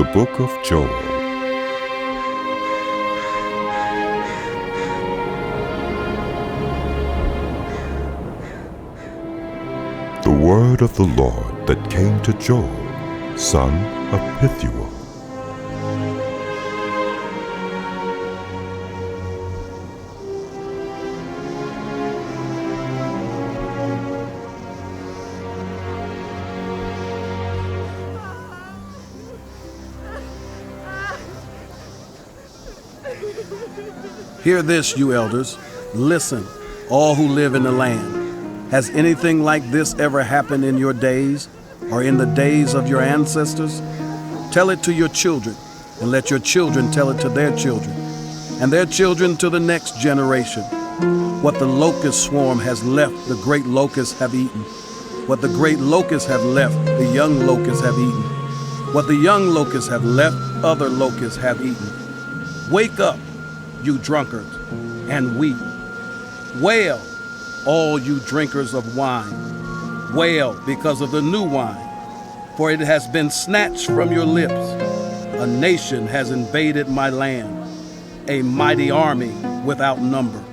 The Book of Joel. The word of the Lord that came to Joel, son of Pethuel. Hear this, you elders. Listen, all who live in the land. Has anything like this ever happened in your days or in the days of your ancestors? Tell it to your children, and let your children tell it to their children, and their children to the next generation. What the locust swarm has left, the great locusts have eaten. What the great locusts have left, the young locusts have eaten. What the young locusts have left, other locusts have eaten. Wake up, you drunkards, and weep. Wail, all you drinkers of wine. Wail because of the new wine, for it has been snatched from your lips. A nation has invaded my land, a mighty army without number.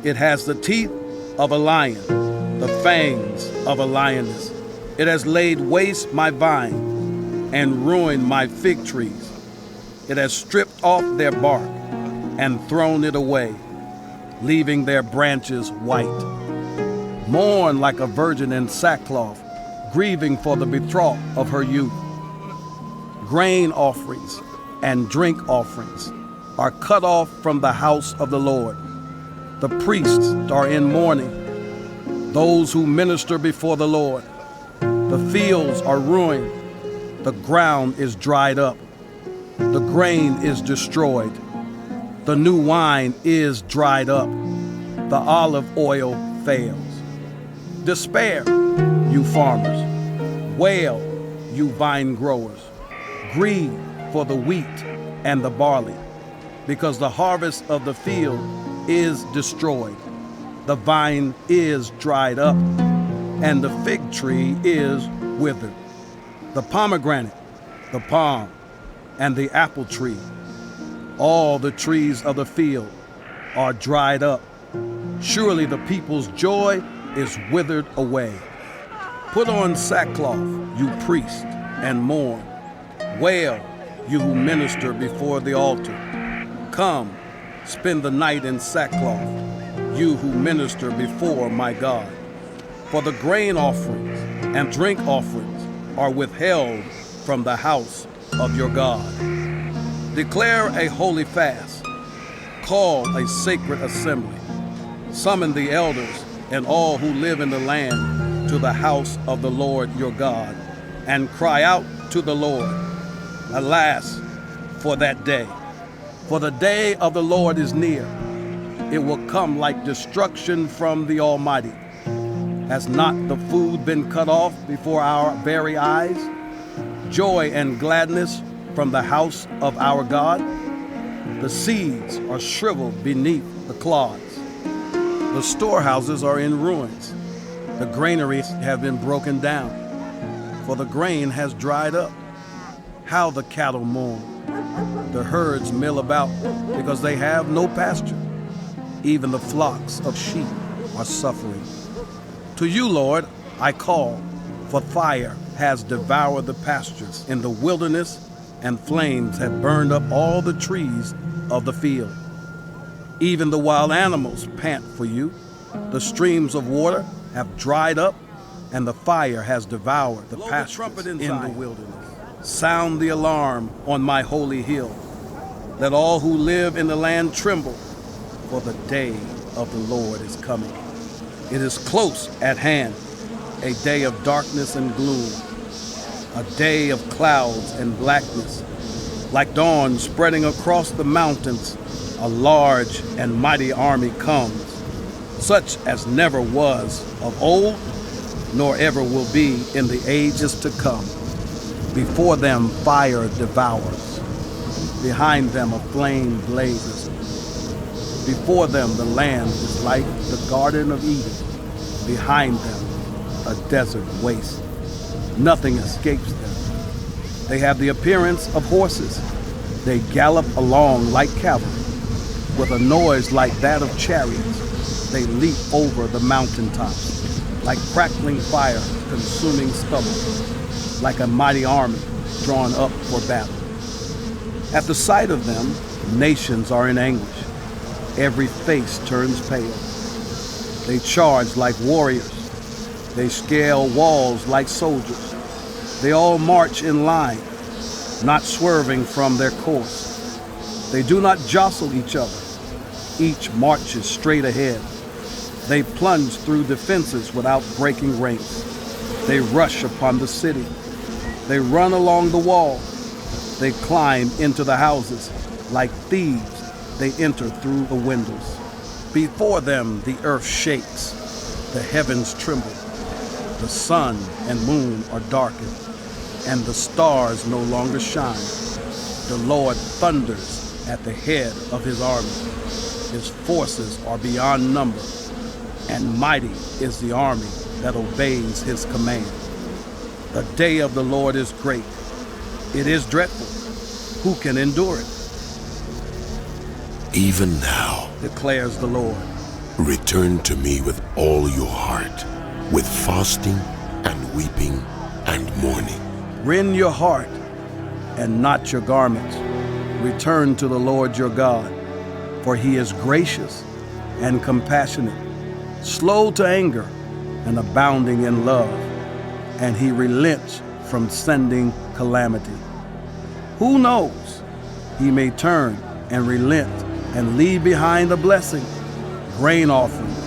It has the teeth of a lion, the fangs of a lioness. It has laid waste my vine and ruined my fig trees. It has stripped off their bark and thrown it away, leaving their branches white. Mourn like a virgin in sackcloth, grieving for the betrothed of her youth. Grain offerings and drink offerings are cut off from the house of the Lord. The priests are in mourning, those who minister before the Lord. The fields are ruined, the ground is dried up, the grain is destroyed. The new wine is dried up. The olive oil fails. Despair, you farmers. Wail, you vine growers. Grieve for the wheat and the barley, because the harvest of the field is destroyed. The vine is dried up, and the fig tree is withered. The pomegranate, the palm, and the apple tree, all the trees of the field are dried up. Surely the people's joy is withered away. Put on sackcloth, you priests, and mourn. Wail, you who minister before the altar. Come, spend the night in sackcloth, you who minister before my God. For the grain offerings and drink offerings are withheld from the house of your God. Declare a holy fast. Call a sacred assembly. Summon the elders and all who live in the land to the house of the Lord your God, and cry out to the Lord. Alas, for that day! For the day of the Lord is near. It will come like destruction from the Almighty. Has not the food been cut off before our very eyes? Joy and gladness from the house of our God? The seeds are shriveled beneath the clods. The storehouses are in ruins. The granaries have been broken down, for the grain has dried up. How the cattle mourn. The herds mill about because they have no pasture. Even the flocks of sheep are suffering. To you, Lord, I call, for fire has devoured the pastures in the wilderness, and flames have burned up all the trees of the field. Even the wild animals pant for you. The streams of water have dried up, and the fire has devoured the pastures in the wilderness. Sound the alarm on my holy hill. Let all who live in the land tremble, for the day of the Lord is coming. It is close at hand, a day of darkness and gloom, a day of clouds and blackness. Like dawn spreading across the mountains, a large and mighty army comes, such as never was of old, nor ever will be in the ages to come. Before them fire devours, behind them a flame blazes. Before them the land is like the Garden of Eden, behind them a desert waste. Nothing escapes them. They have the appearance of horses. They gallop along like cavalry. With a noise like that of chariots, they leap over the mountaintops, like crackling fire consuming stubble, like a mighty army drawn up for battle. At the sight of them, nations are in anguish. Every face turns pale. They charge like warriors. They scale walls like soldiers. They all march in line, not swerving from their course. They do not jostle each other. Each marches straight ahead. They plunge through defenses without breaking ranks. They rush upon the city. They run along the wall. They climb into the houses. Like thieves, they enter through the windows. Before them, the earth shakes. The heavens tremble. The sun and moon are darkened, and the stars no longer shine. The Lord thunders at the head of his army. His forces are beyond number, and mighty is the army that obeys his command. The day of the Lord is great. It is dreadful. Who can endure it? Even now, declares the Lord. Return to me with all your heart, with fasting and weeping and mourning. Rend your heart and not your garments. Return to the Lord your God, for he is gracious and compassionate, slow to anger and abounding in love, and he relents from sending calamity. Who knows? He may turn and relent and leave behind a blessing, grain offerings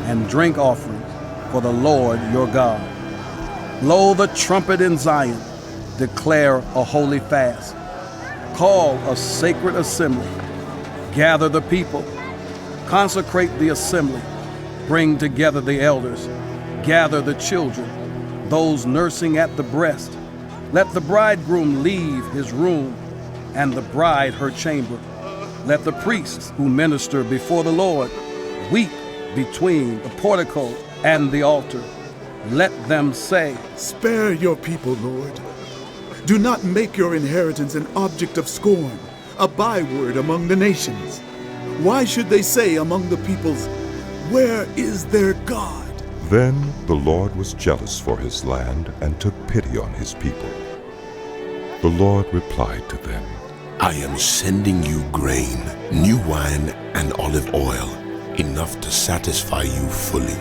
and drink offerings for the Lord your God. Blow the trumpet in Zion, declare a holy fast, call a sacred assembly, gather the people, consecrate the assembly, bring together the elders, gather the children, those nursing at the breast. Let the bridegroom leave his room and the bride her chamber. Let the priests who minister before the Lord weep between the portico and the altar. Let them say, Spare your people, Lord. Do not make your inheritance an object of scorn, a byword among the nations. Why should they say among the peoples, Where is their God? Then the Lord was jealous for his land and took pity on his people. The Lord replied to them, I am sending you grain, new wine, and olive oil, enough to satisfy you fully.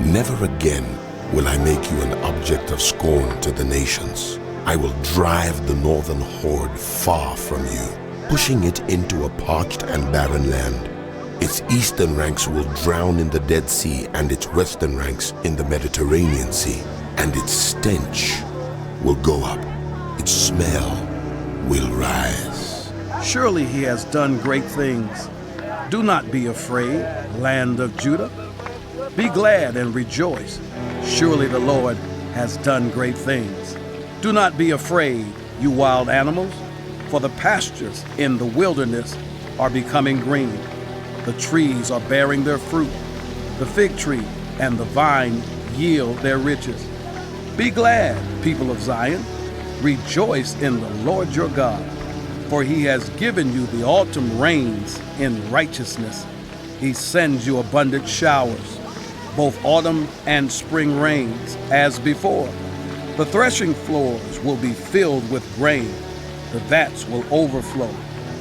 Never again will I make you an object of scorn to the nations. I will drive the northern horde far from you, pushing it into a parched and barren land. Its eastern ranks will drown in the Dead Sea and its western ranks in the Mediterranean Sea, and its stench will go up, its smell will rise. Surely he has done great things. Do not be afraid, land of Judah. Be glad and rejoice. Surely the Lord has done great things. Do not be afraid, you wild animals, for the pastures in the wilderness are becoming green. The trees are bearing their fruit. The fig tree and the vine yield their riches. Be glad, people of Zion. Rejoice in the Lord your God, for he has given you the autumn rains in righteousness. He sends you abundant showers, both autumn and spring rains, as before. The threshing floors will be filled with grain. The vats will overflow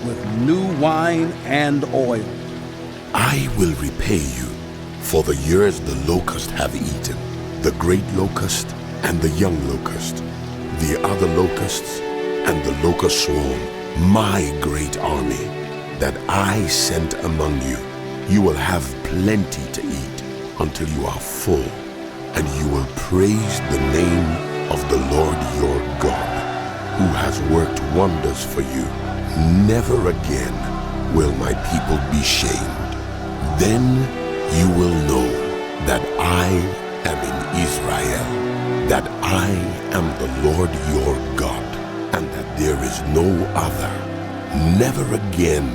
with new wine and oil. I will repay you for the years the locusts have eaten, the great locust and the young locust, the other locusts and the locust swarm, my great army that I sent among you. You will have plenty to eat until you are full, and you will praise the name of the Lord your God, who has worked wonders for you. Never again will my people be shamed. Then you will know that I am in Israel, that I am the Lord your God, and that there is no other. Never again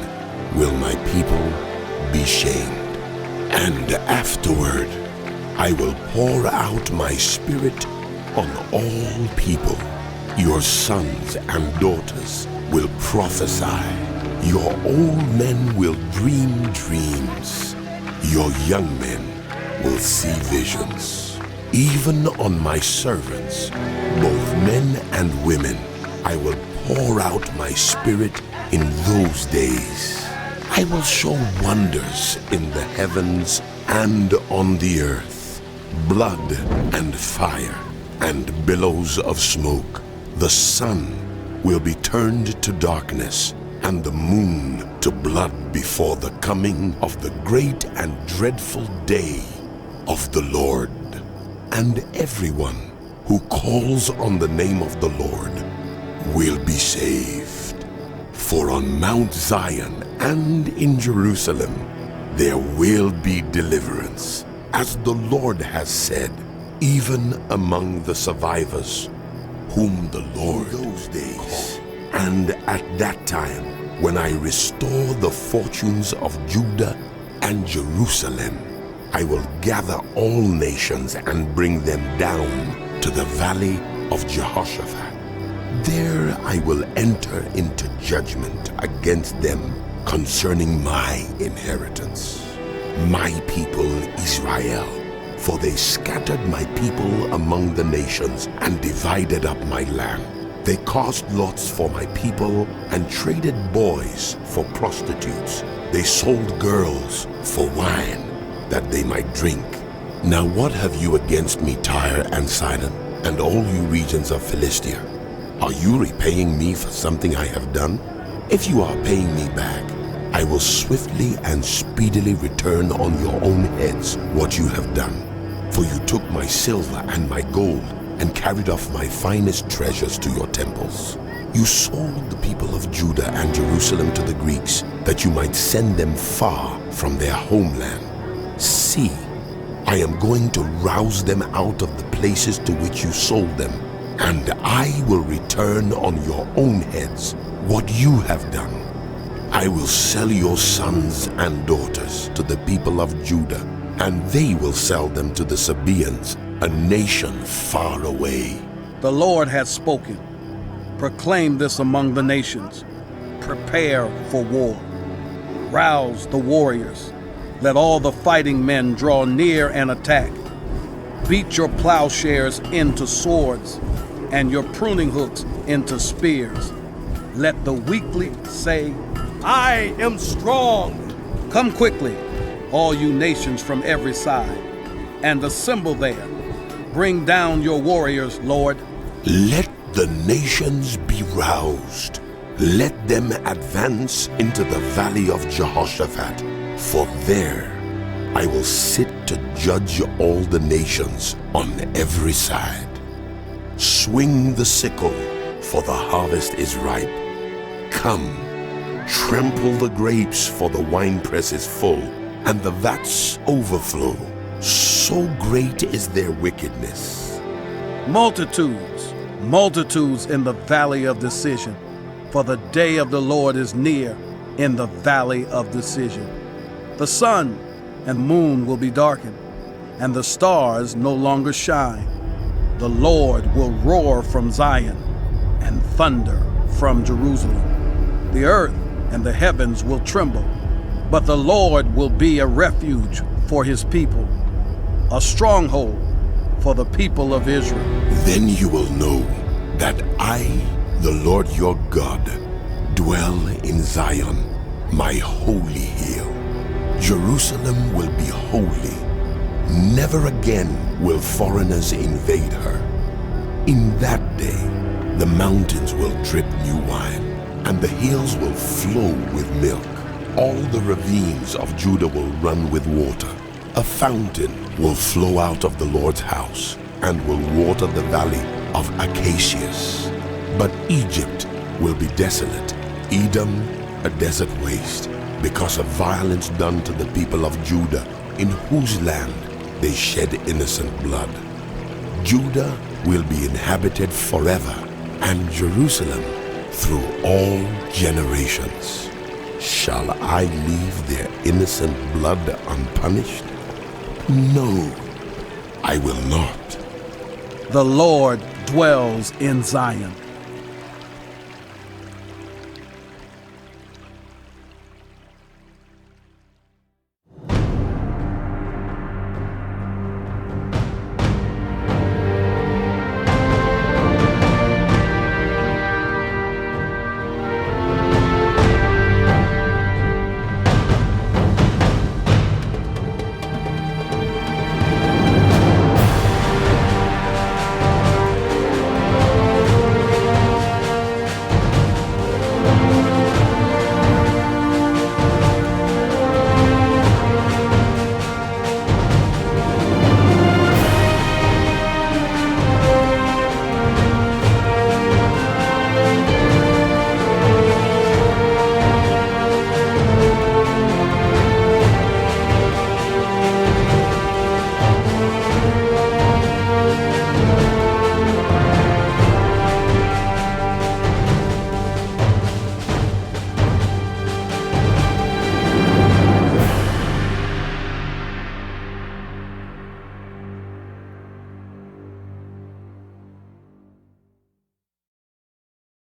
will my people be shamed. And afterward, I will pour out my spirit on all people. Your sons and daughters will prophesy. Your old men will dream dreams. Your young men will see visions. Even on my servants, both men and women, I will pour out my spirit in those days. I will show wonders in the heavens and on the earth, blood and fire and billows of smoke. The sun will be turned to darkness and the moon to blood before the coming of the great and dreadful day of the Lord. And everyone who calls on the name of the Lord will be saved. For on Mount Zion and in Jerusalem there will be deliverance, as the Lord has said, even among the survivors whom the Lord those days. And at that time, when I restore the fortunes of Judah and Jerusalem, I will gather all nations and bring them down to the valley of Jehoshaphat. There I will enter into judgment against them concerning my inheritance, my people Israel. For they scattered my people among the nations and divided up my land. They cast lots for my people and traded boys for prostitutes. They sold girls for wine, that they might drink. Now what have you against me, Tyre and Sidon, and all you regions of Philistia? Are you repaying me for something I have done? If you are paying me back, I will swiftly and speedily return on your own heads what you have done. For you took my silver and my gold and carried off my finest treasures to your temples. You sold the people of Judah and Jerusalem to the Greeks, that you might send them far from their homeland. See, I am going to rouse them out of the places to which you sold them, and I will return on your own heads what you have done. I will sell your sons and daughters to the people of Judah, and they will sell them to the Sabaeans, a nation far away. The Lord has spoken. Proclaim this among the nations. Prepare for war. Rouse the warriors. Let all the fighting men draw near and attack. Beat your plowshares into swords, and your pruning hooks into spears. Let the weakly say, I am strong. Come quickly, all you nations from every side, and assemble there. Bring down your warriors, Lord. Let the nations be roused. Let them advance into the valley of Jehoshaphat, for there I will sit to judge all the nations on every side. Swing the sickle, for the harvest is ripe. Come, trample the grapes, for the winepress is full, and the vats overflow. So great is their wickedness. Multitudes, multitudes in the valley of decision, for the day of the Lord is near in the valley of decision. The sun and moon will be darkened, and the stars no longer shine. The Lord will roar from Zion and thunder from Jerusalem. The earth and the heavens will tremble, but the Lord will be a refuge for his people, a stronghold for the people of Israel. Then you will know that I, the Lord your God, dwell in Zion, my holy hill. Jerusalem will be holy. Never again will foreigners invade her. In that day, the mountains will drip new wine, and the hills will flow with milk. All the ravines of Judah will run with water. A fountain will flow out of the Lord's house and will water the valley of Acacias. But Egypt will be desolate, Edom a desert waste, because of violence done to the people of Judah, in whose land they shed innocent blood. Judah will be inhabited forever, and Jerusalem through all generations. Shall I leave their innocent blood unpunished? No, I will not. The Lord dwells in Zion.